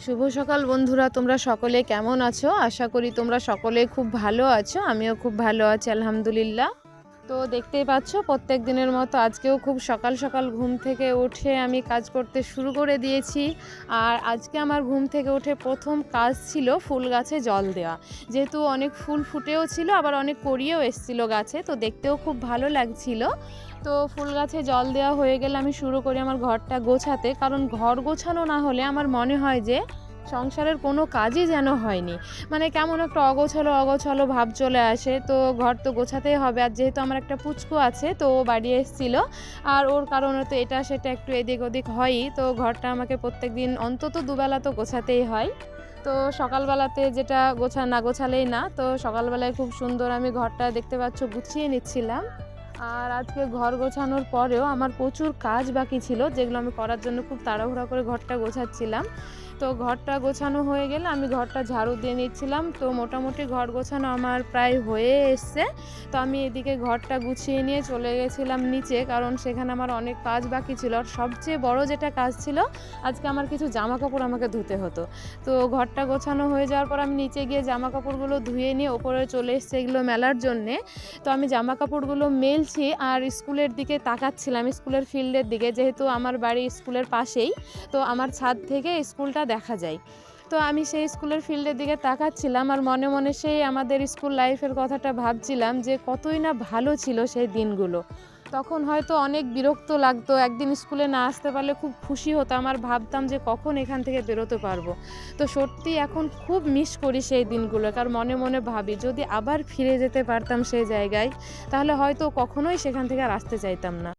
শুভ সকাল বন্ধুরা, তোমরা সকলে কেমন আছো? আশা করি তোমরা সকলে খুব ভালো আছো। আমিও খুব ভালো আছি আলহামদুলিল্লাহ। তো দেখতেই পাচ্ছ প্রত্যেক দিনের মতো আজকেও খুব সকাল সকাল ঘুম থেকে উঠে আমি কাজ করতে শুরু করে দিয়েছি। আর আজকে আমার ঘুম থেকে উঠে প্রথম কাজ ছিল ফুল গাছে জল দেওয়া। যেহেতু অনেক ফুল ফুটেও ছিল, আবার অনেক কড়িয়েও এসেছিলো গাছে, তো দেখতেও খুব ভালো লাগছিল। তো ফুল গাছে জল দেওয়া হয়ে গেলে আমি শুরু করি আমার ঘরটা গোছাতে, কারণ ঘর গোছানো না হলে আমার মনে হয় যে সংসারের কোনো কাজই যেন হয়নি। মানে কেমন একটা অগোছালো অগোছালো ভাব চলে আসে। তো ঘর তো গোছাতেই হবে, আর যেহেতু আমার একটা পুচকু আছে তো ও বাড়ি এসেছিলো, আর ওর কারণে তো এটা সেটা একটু এদিক ওদিক হয়ই। তো ঘরটা আমাকে প্রত্যেক দিন অন্তত দুবেলা তো গোছাতেই হয়। তো সকালবেলাতে যেটা না গোছালেই না, তো সকালবেলায় খুব সুন্দর আমি ঘরটা দেখতে পাচ্ছ গুছিয়ে নিচ্ছিলাম। আর আজকে ঘর গোছানোর পরেও আমার প্রচুর কাজ বাকি ছিল, যেগুলো আমি করার জন্য খুব তাড়াহুড়া করে ঘরটা গোছাচ্ছিলাম। তো ঘরটা গোছানো হয়ে গেলে আমি ঘরটা ঝাড়ু দিয়ে নিচ্ছিলাম। তো মোটামুটি ঘর গোছানো আমার প্রায় হয়ে এসছে। তো আমি এদিকে ঘরটা গুছিয়ে নিয়ে চলে গেছিলাম নিচে, কারণ সেখানে আমার অনেক কাজ বাকি ছিল। আর সবচেয়ে বড় যেটা কাজ ছিল, আজকে আমার কিছু জামা কাপড় আমাকে ধুতে হতো। তো ঘরটা গোছানো হয়ে যাওয়ার পর আমি নিচে গিয়ে জামা কাপড়গুলো ধুয়ে নিয়ে ওপরে চলে এসছে এগুলো মেলার জন্যে। তো আমি জামা কাপড়গুলো মেলছি আর স্কুলের দিকে তাকাচ্ছিলাম, স্কুলের ফিল্ডের দিকে, যেহেতু আমার বাড়ি স্কুলের পাশেই। তো আমার ছাদ থেকে স্কুলটা দেখা যায়। তো আমি সেই স্কুলের ফিল্ডের দিকে তাকাচ্ছিলাম আর মনে মনে সেই আমাদের স্কুল লাইফের কথাটা ভাবছিলাম যে কতই না ভালো ছিল সেই দিনগুলো। তখন হয়তো অনেক বিরক্ত লাগতো, একদিন স্কুলে না আসতে পারলে খুব খুশি হতাম আর ভাবতাম যে কখন এখান থেকে বেরোতে পারবো। তো সত্যি এখন খুব মিস করি সেই দিনগুলো, কারণ মনে মনে ভাবি যদি আবার ফিরে যেতে পারতাম সেই জায়গায়, তাহলে হয়তো কখনোই সেখান থেকে আর আসতে চাইতাম না।